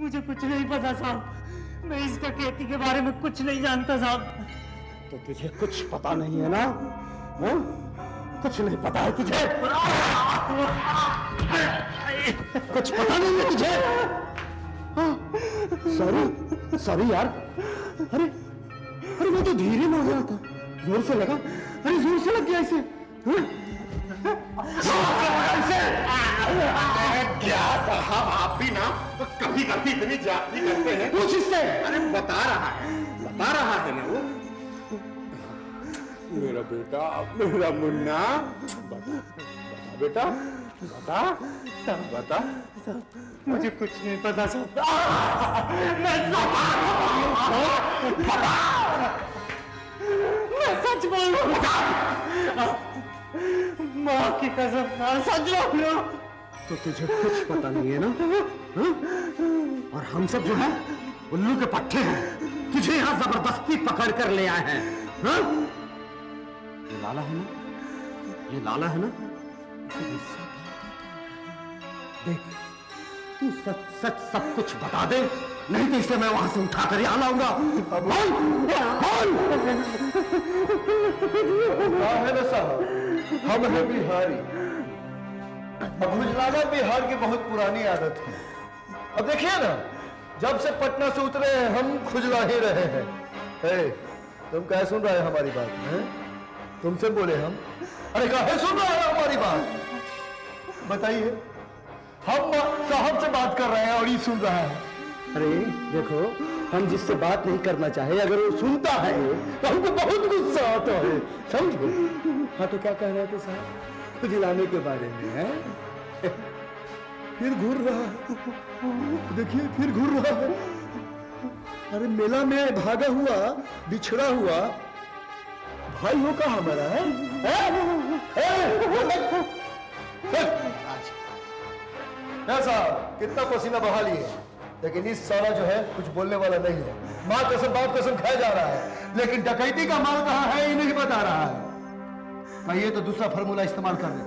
मुझे कुछ नहीं पता साहब, मैं इस डकैती के बारे में कुछ नहीं जानता साहब। तो तुझे कुछ पता नहीं है ना? हाँ? कुछ नहीं पता है तुझे? कुछ पता नहीं है तुझे? सॉरी सॉरी यार। अरे अरे मैं तो धीरे बोल रहा था, जोर से लगा। अरे जोर से लग गया इसे। क्या साहब, आप भी ना कभी कभी इतनी जाती करते हैं। पूछ इससे। अरे बता रहा है ना वो। मेरा बेटा, मेरा मुन्ना, बता बेटा, बता। मुझे कुछ नहीं पता साहब। मैं सच बोल रहा हूँ, माँ की कसम, सच बोल रहा हूँ। तो तुझे कुछ पता नहीं है ना? हाँ? और हम सब जो है उल्लू के पट्टे हैं, तुझे यहाँ जबरदस्ती पकड़ कर ले आए हैं। हाँ? ये लाला है ना? ये लाला है ना? देख, तू सच सच सब कुछ बता दे, नहीं तो इसे मैं वहां से उठा कर यहाँ लाऊंगा। है ना साहब, हम हैं बिहारी। अब खुजलाना बिहार की बहुत पुरानी आदत है। अब देखिए ना, जब से पटना से उतरे हैं हम खुजला ही रहे हैं। तुम क्या सुन रहे हैं हमारी बात है? तुमसे बोले हम। अरे काहे सुन रहे हैं हमारी बात? बताइए। हम साहब से बात कर रहे हैं और ये सुन रहा है। अरे देखो, हम जिससे बात नहीं करना चाहे अगर वो सुनता है तो हमको बहुत गुस्सा आता है, समझे? हाँ तो क्या कह रहे थे साहब? खुजलाने के बारे में है? फिर घूर रहा है, देखिए फिर घूर रहा है। अरे मेला में भागा हुआ, बिछड़ा हुआ भाई हो का हमारा है? साहब कितना पसीना बहा लिए, लेकिन इस साला जो है कुछ बोलने वाला नहीं है। माँ कसम बाप कसम खाया जा रहा है, लेकिन डकैती का माल कहाँ है ये नहीं बता रहा है। कहिए तो दूसरा फार्मूला इस्तेमाल कर ले।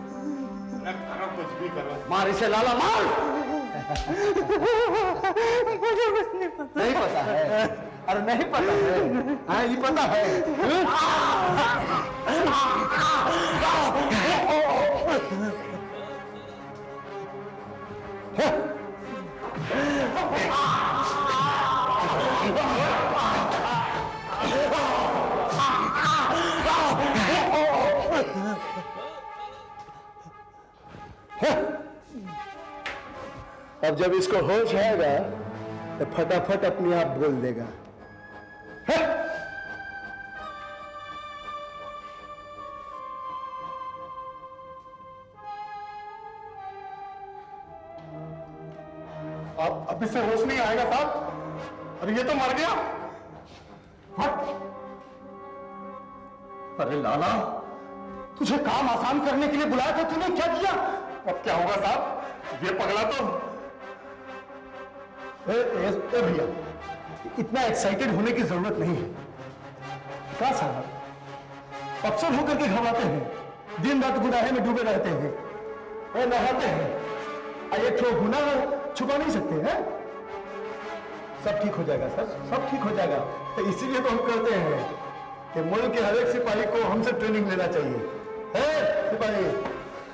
कुछ भी करो, मार इसे लाला, मार। मुझे कुछ नहीं पता। नहीं पता है? अरे नहीं पता है? हाँ ये पता है। अब जब इसको होश आएगा तो फटाफट अपने आप बोल देगा। अब इससे होश नहीं आएगा साहब। अरे ये तो मर गया। हट। अरे लाला, तुझे काम आसान करने के लिए बुलाया था, तूने क्या किया? अब क्या होगा साहब, ये पगला तो। भैया इतना एक्साइटेड होने की जरूरत नहीं है। क्या साहब, अफसर होकर के घबराते हैं, दिन रात गुनाहे में डूबे रहते हैं और नहाते हैं। एक ठो गुनाह छुपा नहीं सकते हैं। सब ठीक हो जाएगा सर, सब ठीक हो जाएगा। तो इसीलिए तो हम कहते हैं कि मुल्क के हर एक सिपाही को हमसे ट्रेनिंग लेना चाहिए। है सिपाही,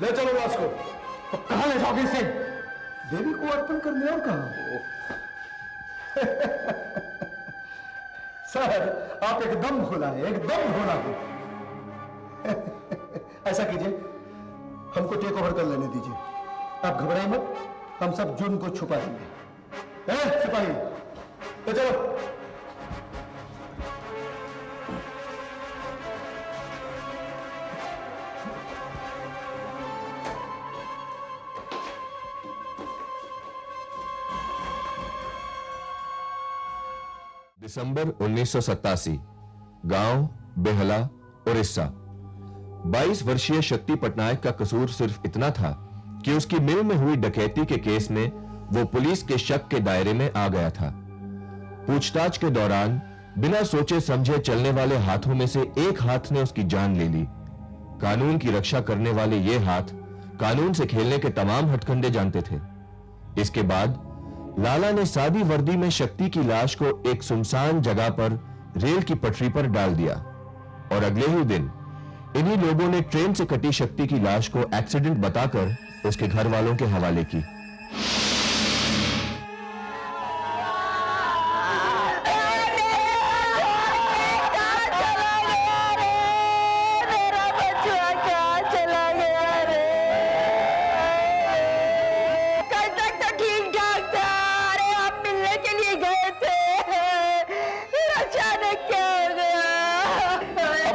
ले चलो लाश को। तो कहां ले जाओगे इसे? देवी को अर्पण करने और कहां? सर आप एकदम भोला है, एकदम भोला है। ऐसा कीजिए, हमको टेक ओवर कर लेने दीजिए। आप घबराइए मत, हम सब जुर्म को छुपा देंगे। सिपाही तो चलो। दिसंबर 1987, गांव बेहला, उड़ीसा। 22 वर्षीय शक्ति पटनायक का कसूर सिर्फ इतना था कि उसकी मिल में हुई डकैती के केस में वो पुलिस के शक के दायरे में आ गया था। पूछताछ के दौरान बिना सोचे समझे चलने वाले हाथों में से एक हाथ ने उसकी जान ले ली। कानून की रक्षा करने वाले ये हाथ कानून से खेलने के तमाम हथकंडे जानते थे। इसके बाद लाला ने सादी वर्दी में शक्ति की लाश को एक सुनसान जगह पर रेल की पटरी पर डाल दिया और अगले ही दिन इन्हीं लोगों ने ट्रेन से कटी शक्ति की लाश को एक्सीडेंट बताकर उसके घर वालों के हवाले की।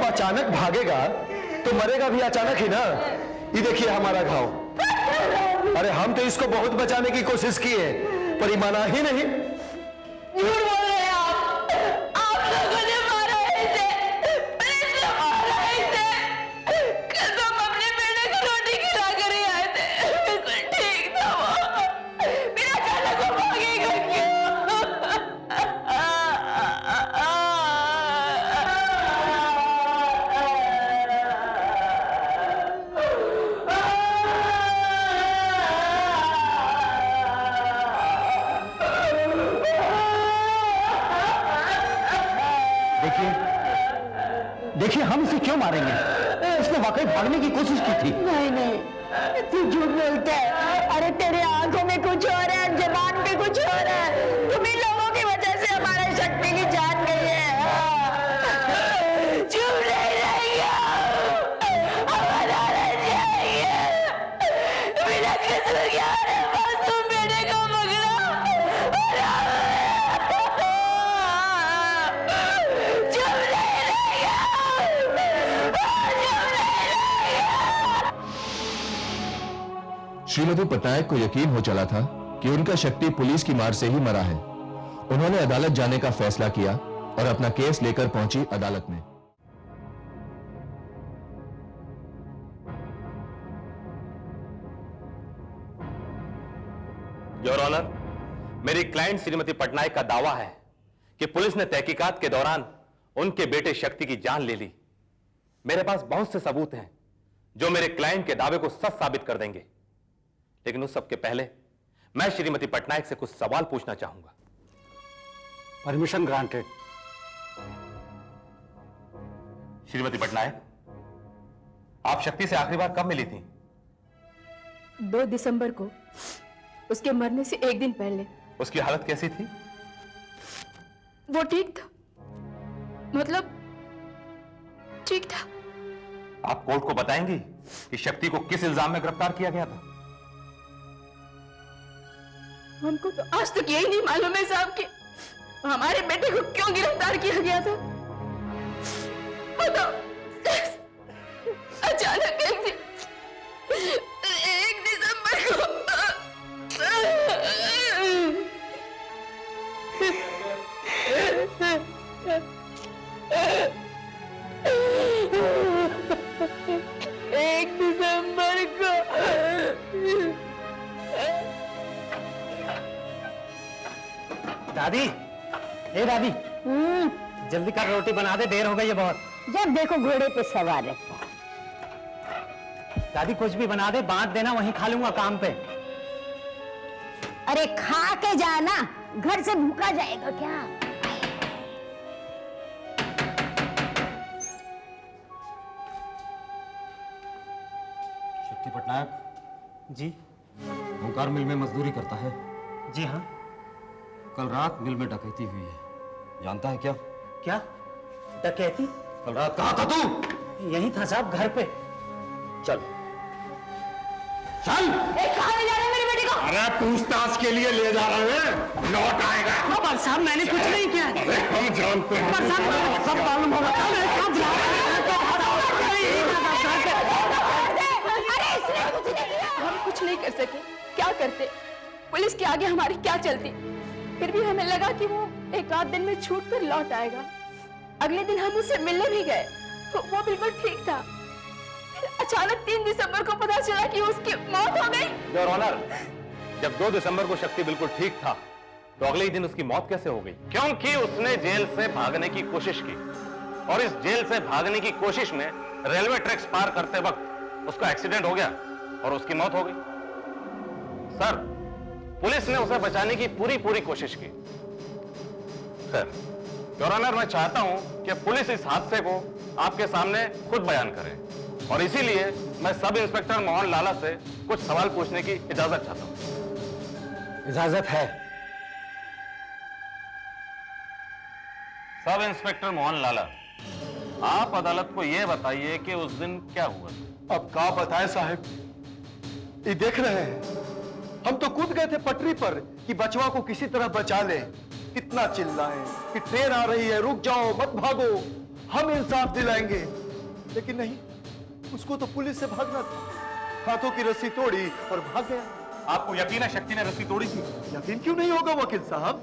अचानक भागेगा तो मरेगा भी अचानक ही ना। ये देखिए हमारा घाव। अरे हम तो इसको बहुत बचाने की कोशिश किए पर ये माना ही नहीं। झूठ बोल रहे हैं आप लोगों ने मारा है इसे, पुलिस ने मारा है इसे। कसम अपने बेटे को रोटी खिला कर ही आए थे, बिल्कुल ठीक था वो। मेरा अचानक वो भागेगा क्यों? देखिए हम इसे क्यों मारेंगे? इसने वाकई भागने की कोशिश की थी। नहीं तू झूठ बोलता है। अरे तेरे आंखों में कुछ और है, जबान पे कुछ और है। तुम इन लोगों की वजह से हमारी शक्ति की जान गई है। चुप नहीं रहेगा, हमारा रह जाएगा। बिना कसूर के हमारे मासूम बेटे को पकड़ा। चुप नहीं रहेगा। श्रीमती पटनायक को यकीन हो चला था कि उनका शक्ति पुलिस की मार से ही मरा है। उन्होंने अदालत जाने का फैसला किया और अपना केस लेकर पहुंची अदालत में। योर ऑनर, मेरी क्लाइंट श्रीमती पटनायक का दावा है कि पुलिस ने तहकीकात के दौरान उनके बेटे शक्ति की जान ले ली। मेरे पास बहुत से सबूत हैं जो मेरे क्लाइंट के दावे को सच साबित कर देंगे, लेकिन उस सब के पहले मैं श्रीमती पटनायक से कुछ सवाल पूछना चाहूंगा। Permission granted. श्रीमती पटनायक, आप शक्ति से आखिरी बार कब मिली थी? 2 दिसंबर को, उसके मरने से 1 दिन पहले। उसकी हालत कैसी थी? वो ठीक था, मतलब ठीक था। आप कोर्ट को बताएंगी कि शक्ति को किस इल्जाम में गिरफ्तार किया गया था? हमको तो आज तक यही नहीं मालूम है साहब कि हमारे बेटे को क्यों गिरफ्तार किया गया था। वो तो अचानक 1 दिसंबर को दादी, ए दादी, जल्दी कर, रोटी बना दे, देर हो गई है बहुत। जब देखो घोड़े पे सवार है। दादी कुछ भी बना दे, बांट देना, वहीं खा लूंगा काम पे। अरे खा के जाना, घर से भूखा जाएगा क्या? शक्ति पटनायक जी? ओंकार मिल में मजदूरी करता है। जी हाँ। कल रात मिल में डकैती हुई है, जानता है क्या? क्या डकैती? कल रात कहाँ था तू? यहीं था साहब, घर पे। चल चल। कहाँ ले जा रहे हैं मेरे बेटे को? अरे पूछताछ के लिए ले जा रहे हैं, लौट आएगा। पर साहब मैंने कुछ नहीं किया। अरे हम जानते हैं। पर साहब सब मालूम होगा। हम कुछ नहीं कर सके, क्या करते? पुलिस के आगे हमारी क्या चलती? फिर भी हमें लगा कि वो 1 आध दिन में छूट कर लौट आएगा। अगले दिन हम उससे मिलने भी गए तो वो बिल्कुल ठीक था। फिर अचानक 3 दिसंबर को पता चला कि उसकी मौत हो गई। योर ऑनर, जब 2 दिसंबर को शक्ति बिल्कुल ठीक था तो अगले ही दिन उसकी मौत कैसे हो गई? क्योंकि उसने जेल से भागने की कोशिश की और इस जेल से भागने की कोशिश में रेलवे ट्रैक्स पार करते वक्त उसका एक्सीडेंट हो गया और उसकी मौत हो गई। सर, पुलिस ने उसे बचाने की पूरी कोशिश की। खैर, योर ऑनर, मैं चाहता हूं कि पुलिस इस हादसे को आपके सामने खुद बयान करे, और इसीलिए मैं सब इंस्पेक्टर मोहन लाला से कुछ सवाल पूछने की इजाजत चाहता हूं। इजाजत है। सब इंस्पेक्टर मोहन लाला, आप अदालत को यह बताइए कि उस दिन क्या हुआ। अब क्या बताएं साहब, ये देख रहे हैं, हम तो कूद गए थे पटरी पर कि बचवा को किसी तरह बचा ले। कितना चिल्लाएं कि ट्रेन आ रही है, रुक जाओ, मत भागो, हम इंसाफ दिलाएंगे, लेकिन नहीं, उसको तो पुलिस से भागना था। हाथों की रस्सी तोड़ी और भाग गया। आपको यकीन है शक्ति ने रस्सी तोड़ी थी? यकीन क्यों नहीं होगा वकील साहब,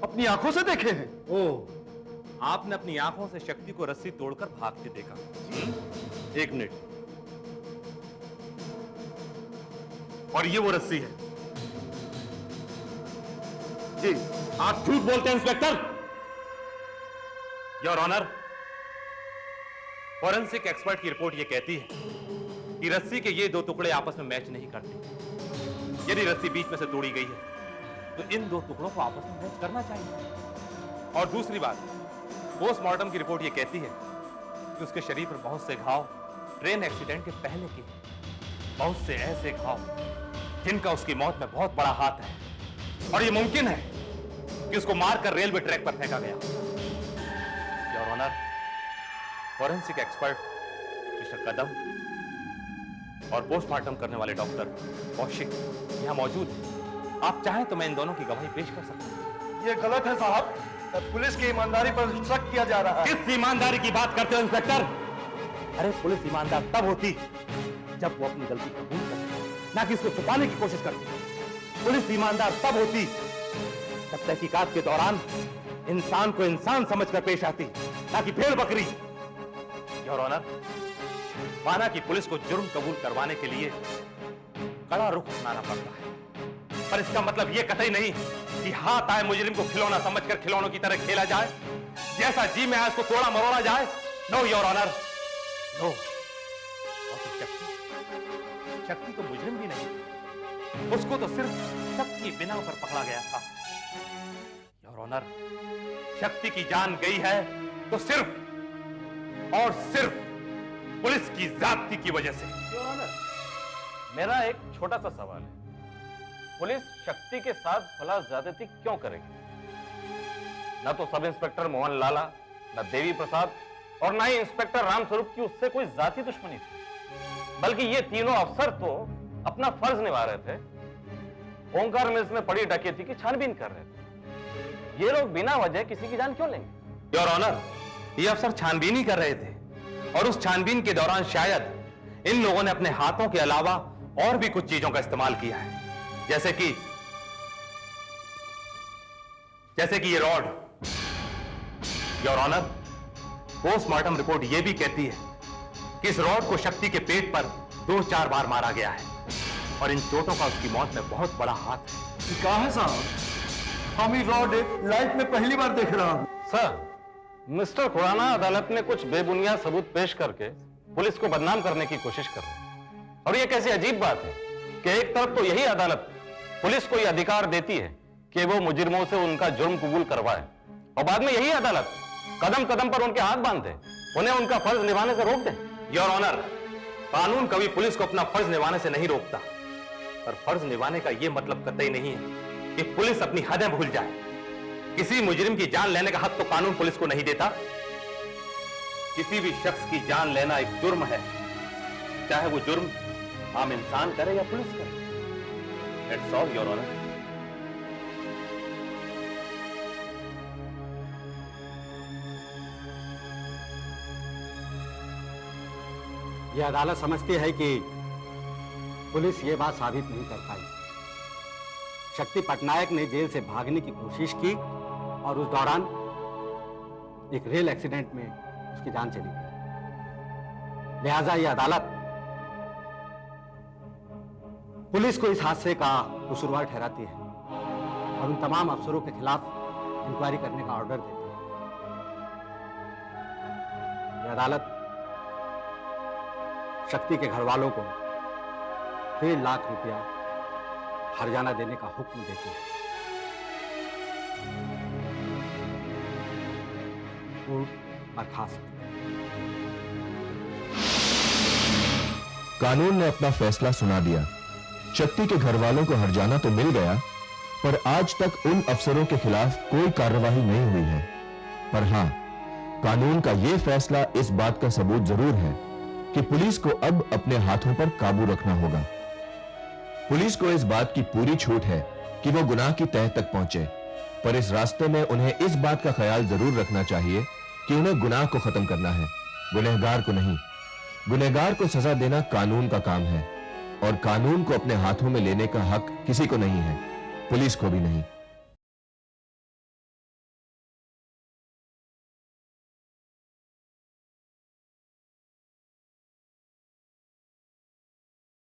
अपनी आंखों से देखे हैं। ओह, आपने अपनी आंखों से शक्ति को रस्सी तोड़कर भागते देखा। एक मिनट, और ये वो रस्सी है? जी। आप झूठ बोलते हैं inspector. Your honour, forensic expert की रिपोर्ट ये कहती है कि रस्सी के ये दो टुकड़े आपस में मैच नहीं करते। यदि रस्सी बीच में से तोड़ी गई है तो इन दो टुकड़ों को आपस में मैच करना चाहिए। और दूसरी बात, पोस्टमार्टम की रिपोर्ट ये कहती है कि उसके शरीर पर बहुत से घाव ट्रेन एक्सीडेंट के पहले के, बहुत से ऐसे घाव जिनका उसकी मौत में बहुत बड़ा हाथ है, और ये मुमकिन है कि उसको मारकर रेलवे ट्रैक पर फेंका गया। Your honour, forensic expert mister Kadam और पोस्टमार्टम करने वाले डॉक्टर कौशिक यहां मौजूद हैं। आप चाहें तो मैं इन दोनों की गवाही पेश कर सकता हूं। ये गलत है साहब, पुलिस की ईमानदारी पर शक किया जा रहा है। किस ईमानदारी की बात करते हो इंस्पेक्टर? अरे पुलिस ईमानदार तब होती जब वो अपनी गलती कबूल करती, ना कि इसको छुपाने की कोशिश करती। पुलिस ईमानदार तब होती जब तहकीकात के दौरान इंसान को इंसान समझकर पेश आती, ना कि भेड़ बकरी। योर ऑनर, माना कि पुलिस को जुर्म कबूल करवाने के लिए कड़ा रुख अपनाना पड़ता है, पर इसका मतलब यह कतई नहीं कि हाथ आए मुजरिम को खिलौना समझकर खिलौनों की तरह खेला जाए, जैसा जी में आए उसको तोड़ा मरोड़ा जाए। No your honour, no. और तो शक्ति तो मुजरिम भी नहीं, उसको तो सिर्फ शक की बिना पर पकड़ा गया था। योर ऑनर, शक्ति की जान गई है तो सिर्फ और सिर्फ पुलिस की जाति की वजह से। योर ऑनर, मेरा एक छोटा सा सवाल है, पुलिस शक्ति के साथ भला ज्यादती क्यों करेगी? न तो सब इंस्पेक्टर मोहन लाला, न देवी प्रसाद, और न ही इंस्पेक्टर रामस्वरूप की उससे कोई जाति दुश्मनी थी, बल्कि ये तीनों अफसर तो अपना फर्ज निभा रहे थे। ओंकार मिल्स में पड़ी डकैती की छानबीन कर रहे थे। ये लोग बिना वजह किसी की जान क्यों लेंगे? योर ऑनर, ये अफसर छानबीन ही कर रहे थे, और उस छानबीन के दौरान शायद इन लोगों ने अपने हाथों के अलावा और भी कुछ चीजों का इस्तेमाल किया है, जैसे कि ये rod. Your honour, postmortem report यह भी कहती है कि इस रॉड को शक्ति के पेट पर 2-4 बार मारा गया है, और इन चोटों का उसकी मौत में बहुत बड़ा हाथ है। कहा है साहब, हम ये रॉड लाइफ में पहली बार देख रहा हूं। सर, मिस्टर खुराना अदालत में कुछ बेबुनियाद सबूत पेश करके पुलिस को बदनाम करने की कोशिश कर रहे हैं, और यह कैसी अजीब बात है कि एक तरफ तो यही अदालत पुलिस को यह अधिकार देती है कि वो मुजरिमों से उनका जुर्म कबूल करवाए, और बाद में यही अदालत कदम कदम पर उनके हाथ बांध दे, उन्हें उनका फर्ज निभाने से रोक दे। योर ऑनर, कानून कभी पुलिस को अपना फर्ज निभाने से नहीं रोकता, पर फर्ज निभाने का यह मतलब कतई नहीं है कि पुलिस अपनी हदें भूल जाए। किसी मुजरिम की जान लेने का हक तो कानून पुलिस को नहीं देता। किसी भी शख्स की जान लेना एक जुर्म है, चाहे वो जुर्म आम इंसान करे या पुलिस करे। That's all, Your Honor. यह अदालत समझती है कि पुलिस ये बात साबित नहीं कर पाई। शक्ति पटनायक ने जेल से भागने की कोशिश की, और उस दौरान एक रेल एक्सीडेंट में उसकी जान चली गई। लिहाजा यह अदालत पुलिस को इस हादसे का कसूरवार ठहराती है, और उन तमाम अफसरों के खिलाफ इंक्वायरी करने का ऑर्डर देती है। यह अदालत शक्ति के घर वालों को 1.5 लाख रुपया हर्जाना देने का हुक्म देती है। कोर्ट बर्खास्त। कानून ने अपना फैसला सुना दिया। शक्ति के घर वालों को हर्जाना तो मिल गया, पर आज तक उन अफसरों के खिलाफ कोई कार्रवाई नहीं हुई है। पर हां, कानून का यह फैसला इस बात का सबूत जरूर है कि पुलिस को अब अपने हाथों पर काबू रखना होगा। पुलिस को इस बात की पूरी छूट है कि वो गुनाह की तह तक पहुंचे, पर इस रास्ते में उन्हें इस बात का ख्याल जरूर रखना चाहिए कि उन्हें गुनाह को खत्म करना है, गुनहगार को नहीं। गुनहगार को सजा देना कानून का काम है, और कानून को अपने हाथों में लेने का हक किसी को नहीं है, पुलिस को भी नहीं।